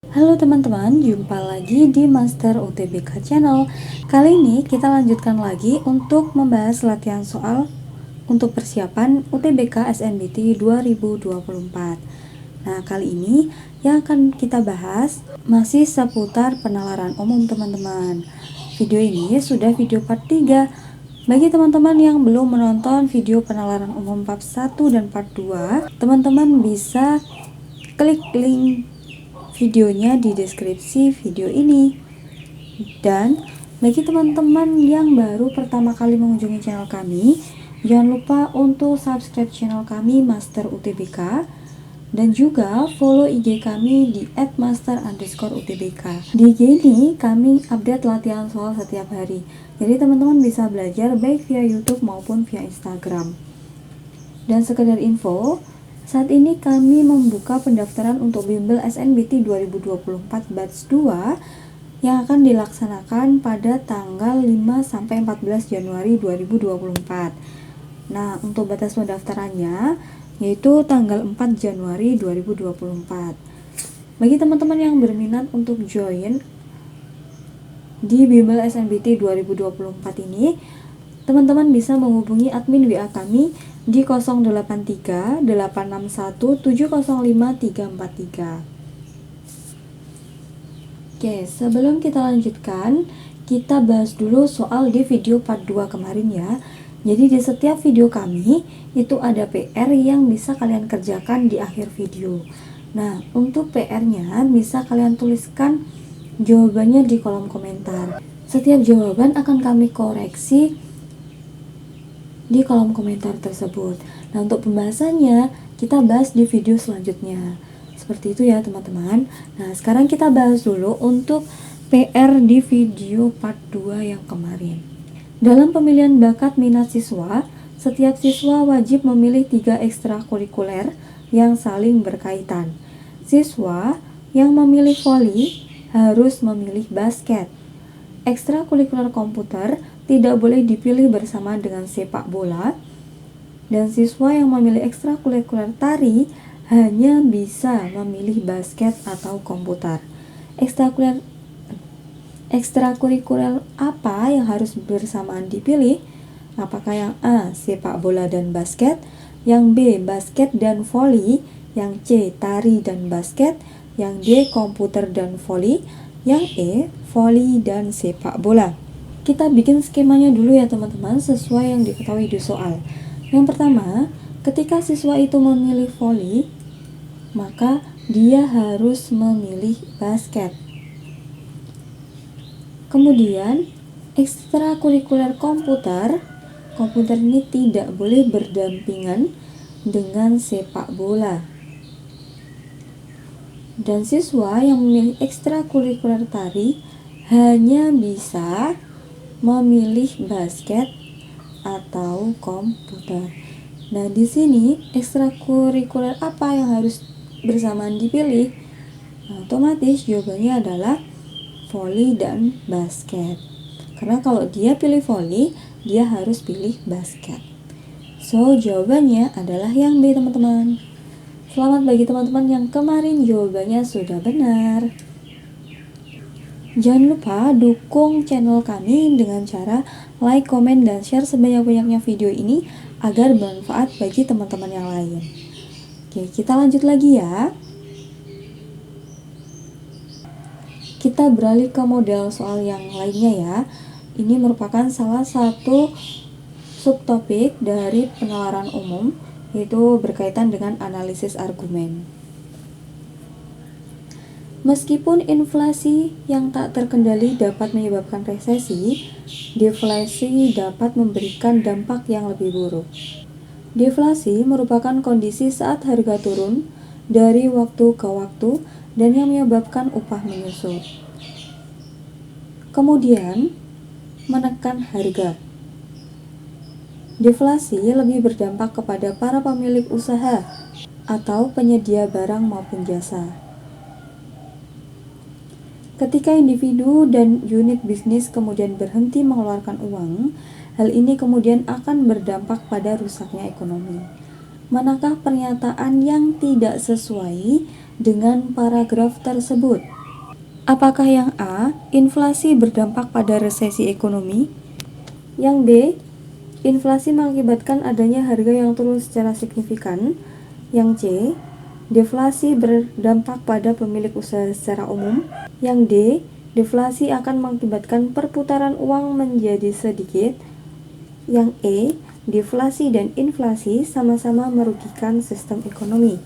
Halo teman-teman, jumpa lagi di Master UTBK Channel. Kali ini kita lanjutkan lagi untuk membahas latihan soal untuk persiapan UTBK SNBT 2024. Nah, kali ini yang akan kita bahas masih seputar penalaran umum teman-teman. Video ini sudah video part 3. Bagi teman-teman yang belum menonton video penalaran umum part 1 dan part 2, teman-teman bisa klik link videonya di deskripsi video ini. Dan bagi teman-teman yang baru pertama kali mengunjungi channel kami, jangan lupa untuk subscribe channel kami Master UTBK dan juga follow IG kami di @master_utbk. Di IG ini kami update latihan soal setiap hari, jadi teman-teman bisa belajar baik via YouTube maupun via Instagram. Dan sekedar info, saat ini kami membuka pendaftaran untuk bimbel SNBT 2024 batch 2 yang akan dilaksanakan pada tanggal 5-14 Januari 2024. Nah, untuk batas pendaftarannya yaitu tanggal 4 Januari 2024. Bagi teman-teman yang berminat untuk join di bimbel SNBT 2024 ini, teman-teman bisa menghubungi admin WA kami di 083 861 705 343. Oke, sebelum kita lanjutkan, kita bahas dulu soal di video part 2 kemarin ya. Jadi di setiap video kami itu ada PR yang bisa kalian kerjakan di akhir video. Nah, untuk PR-nya bisa kalian tuliskan jawabannya di kolom komentar. Setiap jawaban akan kami koreksi di kolom komentar tersebut. Nah, untuk pembahasannya kita bahas di video selanjutnya. Seperti itu ya teman-teman. Nah, sekarang kita bahas dulu untuk PR di video part 2 yang kemarin. Dalam pemilihan bakat minat siswa, setiap siswa wajib memilih 3 ekstrakurikuler yang saling berkaitan. Siswa yang memilih voli harus memilih basket. Ekstrakurikuler komputer tidak boleh dipilih bersama dengan sepak bola, dan siswa yang memilih ekstrakurikuler tari hanya bisa memilih basket atau komputer. Ekstrakurikuler apa yang harus bersamaan dipilih? Apakah yang A, sepak bola dan basket, yang B, basket dan voli, yang C, tari dan basket, yang D, komputer dan voli, yang E, voli dan sepak bola. Kita bikin skemanya dulu ya teman-teman, sesuai yang diketahui di soal. Yang pertama, ketika siswa itu memilih voli, maka dia harus memilih basket. Kemudian, ekstrakurikuler komputer ini tidak boleh berdampingan dengan sepak bola. Dan siswa yang memilih ekstrakurikuler tari hanya bisa memilih basket atau komputer. Nah, di sini ekstrakurikuler apa yang harus bersamaan dipilih? Nah, otomatis jawabannya adalah voli dan basket. Karena kalau dia pilih voli, dia harus pilih basket. So, jawabannya adalah yang B, teman-teman. Selamat bagi teman-teman yang kemarin jawabannya sudah benar. Jangan lupa dukung channel kami dengan cara like, komen, dan share sebanyak-banyaknya video ini agar bermanfaat bagi teman-teman yang lain. Oke, kita lanjut lagi ya. Kita beralih ke model soal yang lainnya ya. Ini merupakan salah satu subtopik dari penalaran umum, yaitu berkaitan dengan analisis argumen. Meskipun inflasi yang tak terkendali dapat menyebabkan resesi, deflasi dapat memberikan dampak yang lebih buruk. Deflasi merupakan kondisi saat harga turun dari waktu ke waktu dan yang menyebabkan upah menyusut. Kemudian, menekan harga. Deflasi lebih berdampak kepada para pemilik usaha atau penyedia barang maupun jasa. Ketika individu dan unit bisnis kemudian berhenti mengeluarkan uang, hal ini kemudian akan berdampak pada rusaknya ekonomi. Manakah pernyataan yang tidak sesuai dengan paragraf tersebut? Apakah yang A, inflasi berdampak pada resesi ekonomi? Yang B, inflasi mengakibatkan adanya harga yang turun secara signifikan? Yang C, deflasi berdampak pada pemilik usaha secara umum? Yang D, deflasi akan mengakibatkan perputaran uang menjadi sedikit? Yang E, deflasi dan inflasi sama-sama merugikan sistem ekonomi.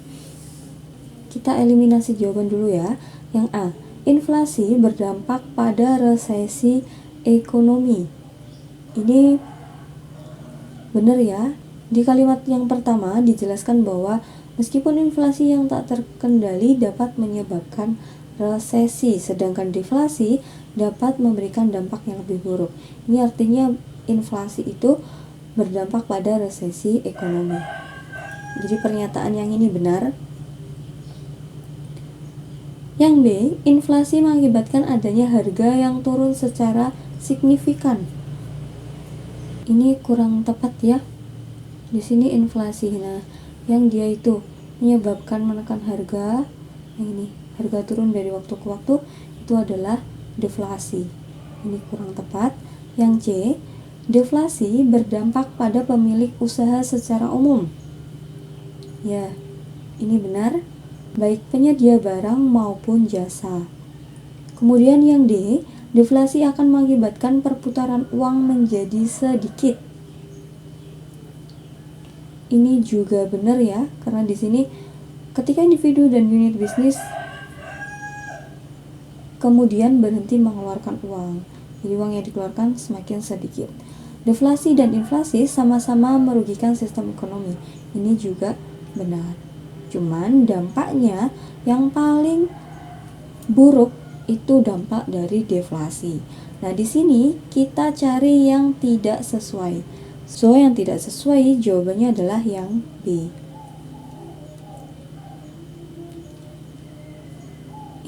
Kita eliminasi jawaban dulu ya. Yang A, inflasi berdampak pada resesi ekonomi. Ini benar ya. Di kalimat yang pertama dijelaskan bahwa meskipun inflasi yang tak terkendali dapat menyebabkan resesi, sedangkan deflasi dapat memberikan dampak yang lebih buruk. Ini artinya inflasi itu berdampak pada resesi ekonomi. Jadi pernyataan yang ini benar. Yang B, inflasi mengakibatkan adanya harga yang turun secara signifikan. Ini kurang tepat ya. Di sini inflasi, nah yang dia itu menyebabkan menekan harga, yang ini harga turun dari waktu ke waktu, itu adalah deflasi. Ini kurang tepat. Yang C, deflasi berdampak pada pemilik usaha secara umum. Ya, ini benar, baik penyedia barang maupun jasa. Kemudian yang D, deflasi akan mengakibatkan perputaran uang menjadi sedikit. Ini juga benar ya, karena di sini ketika individu dan unit bisnis kemudian berhenti mengeluarkan uang, jadi uang yang dikeluarkan semakin sedikit. Deflasi dan inflasi sama-sama merugikan sistem ekonomi. Ini juga benar. Cuman dampaknya yang paling buruk itu dampak dari deflasi. Nah, di sini kita cari yang tidak sesuai. So, yang tidak sesuai jawabannya adalah yang B.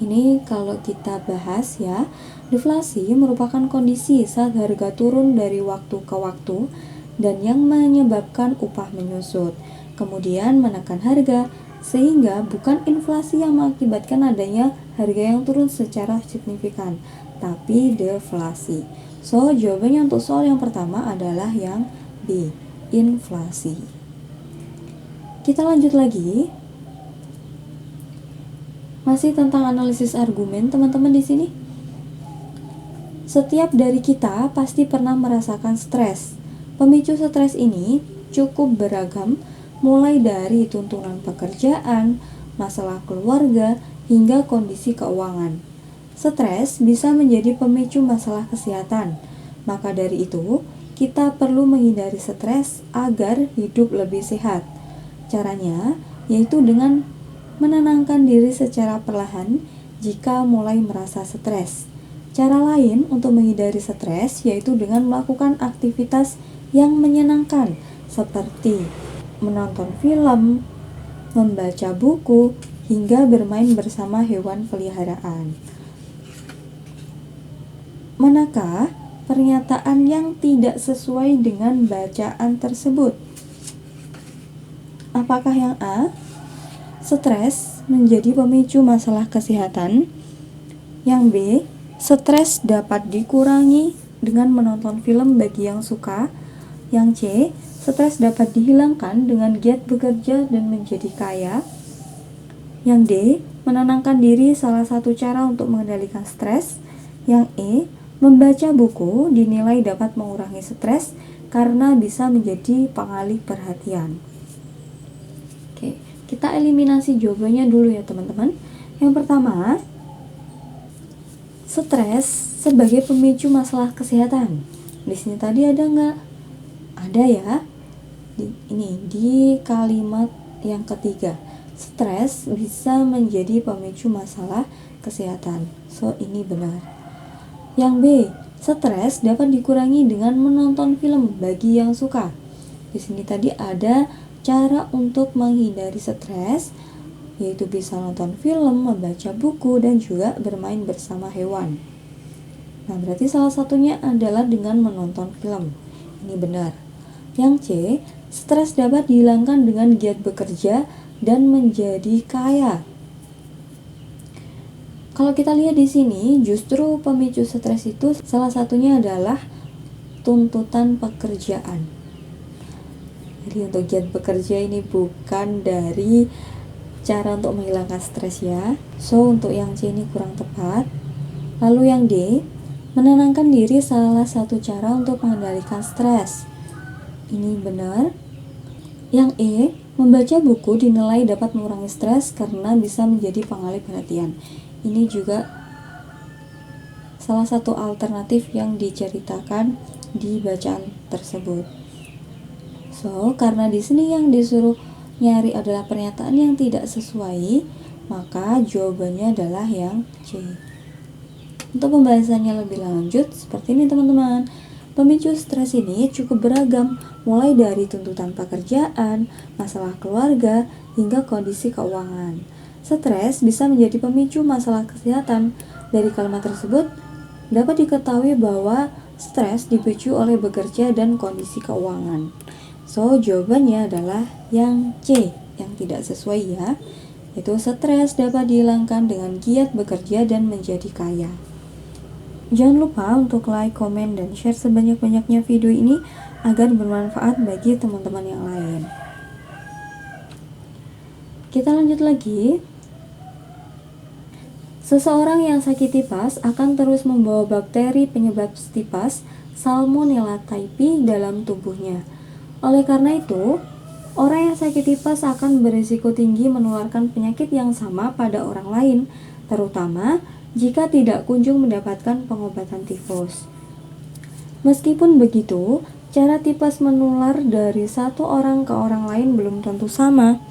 Ini kalau kita bahas ya, deflasi merupakan kondisi saat harga turun dari waktu ke waktu dan yang menyebabkan upah menyusut, kemudian menekan harga, sehingga bukan inflasi yang mengakibatkan adanya harga yang turun secara signifikan, tapi deflasi. So, jawabannya untuk soal yang pertama adalah yang B, inflasi. Kita lanjut lagi. Masih tentang analisis argumen, teman-teman di sini. Setiap dari kita pasti pernah merasakan stres. Pemicu stres ini cukup beragam, mulai dari tuntutan pekerjaan, masalah keluarga, hingga kondisi keuangan. Stres bisa menjadi pemicu masalah kesehatan. Maka dari itu, kita perlu menghindari stres agar hidup lebih sehat. Caranya yaitu dengan menenangkan diri secara perlahan jika mulai merasa stres. Cara lain untuk menghindari stres yaitu dengan melakukan aktivitas yang menyenangkan seperti menonton film, membaca buku, hingga bermain bersama hewan peliharaan. Manakah pernyataan yang tidak sesuai dengan bacaan tersebut? Apakah yang A, stres menjadi pemicu masalah kesehatan? Yang B, stres dapat dikurangi dengan menonton film bagi yang suka? Yang C, stres dapat dihilangkan dengan giat bekerja dan menjadi kaya? Yang D, menenangkan diri salah satu cara untuk mengendalikan stres? Yang E, membaca buku dinilai dapat mengurangi stres karena bisa menjadi pengalih perhatian. Oke, kita eliminasi jawabannya dulu ya teman-teman. Yang pertama, stres sebagai pemicu masalah kesehatan. Di sini tadi ada nggak? Ada ya. Di kalimat yang ketiga, stres bisa menjadi pemicu masalah kesehatan. So, ini benar. Yang B, stres dapat dikurangi dengan menonton film bagi yang suka. Di sini tadi ada cara untuk menghindari stres, yaitu bisa nonton film, membaca buku, dan juga bermain bersama hewan. Nah, berarti salah satunya adalah dengan menonton film. Ini benar. Yang C, stres dapat dihilangkan dengan giat bekerja dan menjadi kaya. Kalau kita lihat di sini, justru pemicu stres itu salah satunya adalah tuntutan pekerjaan. Jadi untuk giat bekerja ini bukan dari cara untuk menghilangkan stres ya. So untuk yang C ini kurang tepat. Lalu yang D, menenangkan diri salah satu cara untuk mengendalikan stres. Ini benar. Yang E, membaca buku dinilai dapat mengurangi stres karena bisa menjadi pengalih perhatian. Ini juga salah satu alternatif yang diceritakan di bacaan tersebut. So, karena di sini yang disuruh nyari adalah pernyataan yang tidak sesuai, maka jawabannya adalah yang C. Untuk pembahasannya lebih lanjut, seperti ini teman-teman. Pemicu stres ini cukup beragam, mulai dari tuntutan pekerjaan, masalah keluarga, hingga kondisi keuangan. Stres bisa menjadi pemicu masalah kesehatan. Dari kalimat tersebut, dapat diketahui bahwa stres dipicu oleh bekerja dan kondisi keuangan. So, jawabannya adalah yang C, yang tidak sesuai ya. Yaitu stres dapat dihilangkan dengan giat bekerja dan menjadi kaya. Jangan lupa untuk like, komen, dan share sebanyak-banyaknya video ini agar bermanfaat bagi teman-teman yang lain. Kita lanjut lagi. Seseorang yang sakit tipes akan terus membawa bakteri penyebab tipes Salmonella typhi dalam tubuhnya. Oleh karena itu, orang yang sakit tipes akan berisiko tinggi menularkan penyakit yang sama pada orang lain, terutama jika tidak kunjung mendapatkan pengobatan tifus. Meskipun begitu, cara tipes menular dari satu orang ke orang lain belum tentu sama.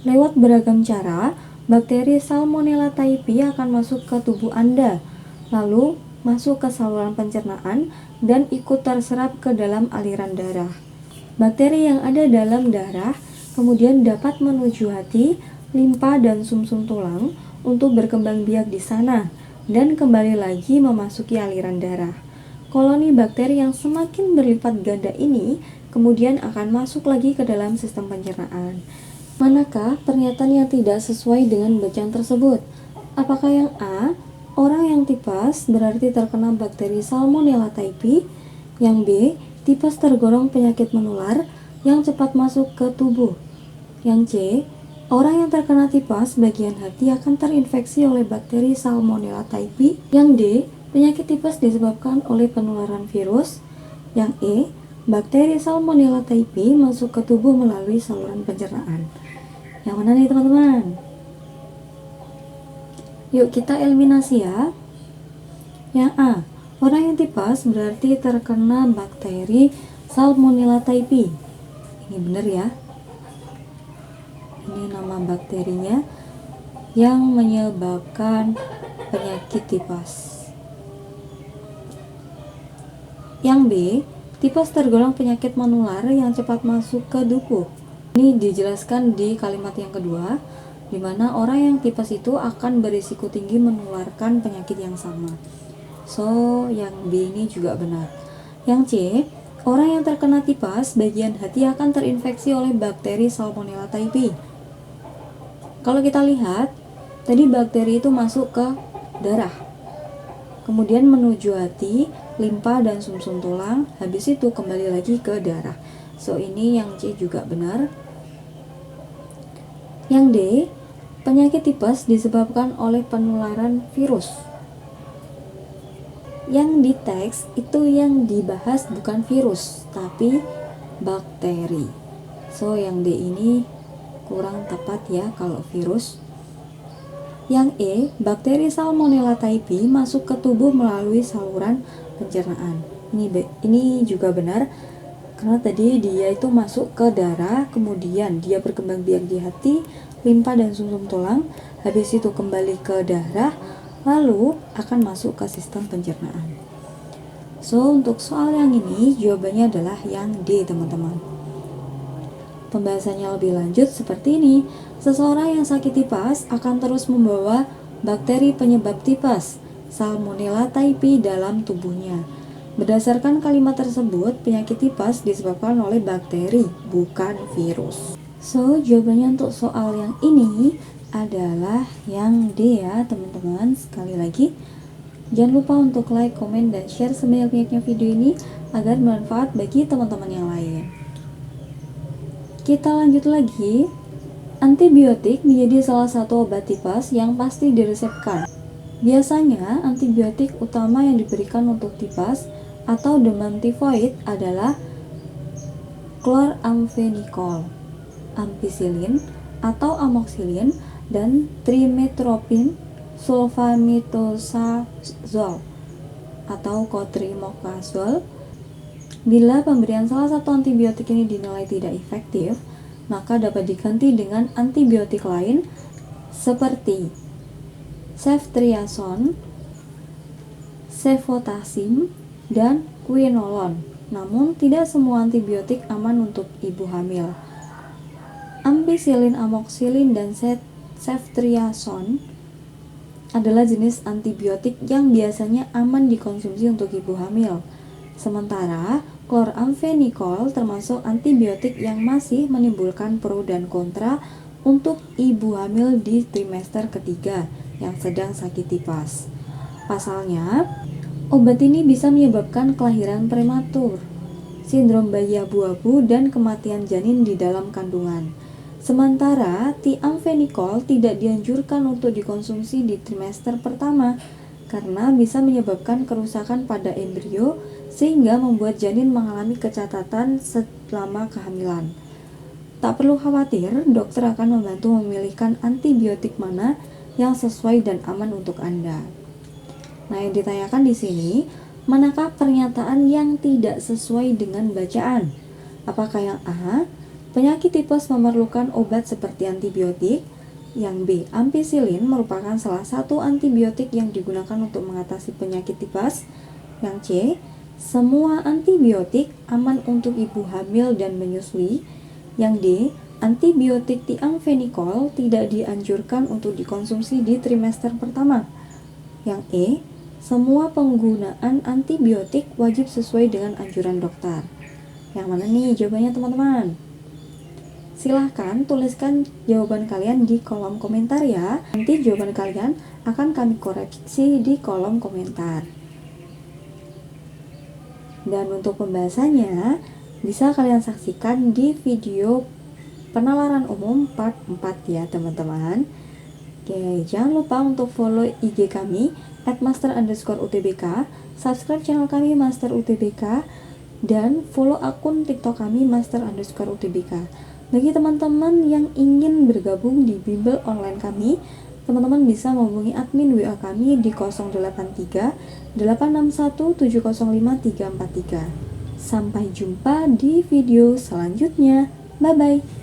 Lewat beragam cara, bakteri Salmonella typhi akan masuk ke tubuh Anda, lalu masuk ke saluran pencernaan dan ikut terserap ke dalam aliran darah. Bakteri yang ada dalam darah kemudian dapat menuju hati, limpa, dan sumsum tulang untuk berkembang biak di sana dan kembali lagi memasuki aliran darah. Koloni bakteri yang semakin berlipat ganda ini kemudian akan masuk lagi ke dalam sistem pencernaan. Manakah pernyataan yang tidak sesuai dengan bacaan tersebut? Apakah yang A, orang yang tipes berarti terkena bakteri Salmonella typhi? Yang B, tipes tergolong penyakit menular yang cepat masuk ke tubuh? Yang C, orang yang terkena tipes bagian hati akan terinfeksi oleh bakteri Salmonella typhi? Yang D, penyakit tipes disebabkan oleh penularan virus? Yang E, bakteri Salmonella typhi masuk ke tubuh melalui saluran pencernaan. Yang mana nih teman-teman? Yuk kita eliminasi ya. Yang A, orang yang tipes berarti terkena bakteri Salmonella typhi. Ini benar ya. Ini nama bakterinya yang menyebabkan penyakit tipes. Yang B, tipes tergolong penyakit menular yang cepat masuk ke tubuh. Ini dijelaskan di kalimat yang kedua, di mana orang yang tipes itu akan berisiko tinggi menularkan penyakit yang sama. So, yang B ini juga benar. Yang C, orang yang terkena tipes bagian hati akan terinfeksi oleh bakteri Salmonella typhi. Kalau kita lihat, tadi bakteri itu masuk ke darah, kemudian menuju hati, limpa, dan sumsum tulang, habis itu kembali lagi ke darah. So, ini yang C juga benar. Yang D, penyakit tipes disebabkan oleh penularan virus. Yang di teks itu yang dibahas bukan virus, tapi bakteri. So, yang D ini kurang tepat ya kalau virus. Yang E, bakteri Salmonella typhi masuk ke tubuh melalui saluran pencernaan. Ini juga benar. Karena tadi dia itu masuk ke darah, kemudian dia berkembang biak di hati, limpa, dan sumsum tulang, habis itu kembali ke darah, lalu akan masuk ke sistem pencernaan. So, untuk soal yang ini jawabannya adalah yang D teman-teman. Pembahasannya lebih lanjut seperti ini. Seseorang yang sakit tipes akan terus membawa bakteri penyebab tipes Salmonella typhi dalam tubuhnya. Berdasarkan kalimat tersebut, penyakit tipes disebabkan oleh bakteri, bukan virus. So, jawabannya untuk soal yang ini adalah yang D ya teman-teman. Sekali lagi, jangan lupa untuk like, komen, dan share sebanyak-banyaknya video ini agar bermanfaat bagi teman-teman yang lain. Kita lanjut lagi. Antibiotik menjadi salah satu obat tipes yang pasti diresepkan. Biasanya antibiotik utama yang diberikan untuk tipes atau demam tifoid adalah chloramphenicol, ampicillin atau amoxicillin, dan trimethoprim sulfamethoxazole atau cotrimoxazole. Bila pemberian salah satu antibiotik ini dinilai tidak efektif, maka dapat diganti dengan antibiotik lain seperti ceftriaxone, cefotaxime, dan quinolone. Namun, tidak semua antibiotik aman untuk ibu hamil. Ampicillin, amoxicillin, dan ceftriaxone adalah jenis antibiotik yang biasanya aman dikonsumsi untuk ibu hamil. Sementara chloramphenicol termasuk antibiotik yang masih menimbulkan pro dan kontra untuk ibu hamil di trimester ketiga yang sedang sakit tipes. Pasalnya, obat ini bisa menyebabkan kelahiran prematur, sindrom bayi abu-abu, dan kematian janin di dalam kandungan. Sementara tiamphenicol tidak dianjurkan untuk dikonsumsi di trimester pertama karena bisa menyebabkan kerusakan pada embrio sehingga membuat janin mengalami kecacatan selama kehamilan. Tak perlu khawatir, dokter akan membantu memilihkan antibiotik mana yang sesuai dan aman untuk Anda. Nah, yang ditanyakan di sini, manakah pernyataan yang tidak sesuai dengan bacaan? Apakah yang A, penyakit tipes memerlukan obat seperti antibiotik? Yang B, ampicillin merupakan salah satu antibiotik yang digunakan untuk mengatasi penyakit tipes? Yang C, semua antibiotik aman untuk ibu hamil dan menyusui? Yang D, antibiotik tiamphenicol tidak dianjurkan untuk dikonsumsi di trimester pertama? Yang E, semua penggunaan antibiotik wajib sesuai dengan anjuran dokter. Yang mana nih jawabannya teman-teman? Silahkan tuliskan jawaban kalian di kolom komentar ya. Nanti jawaban kalian akan kami koreksi di kolom komentar. Dan untuk pembahasannya bisa kalian saksikan di video penalaran umum part 4 ya teman-teman. Oke, jangan lupa untuk follow IG kami @master_utbk, subscribe channel kami Master UTBK, dan follow akun TikTok kami Master_utbk. Bagi teman-teman yang ingin bergabung di bimbel online kami, teman-teman bisa menghubungi admin WA kami di 083 861 705 343. Sampai jumpa di video selanjutnya. Bye bye.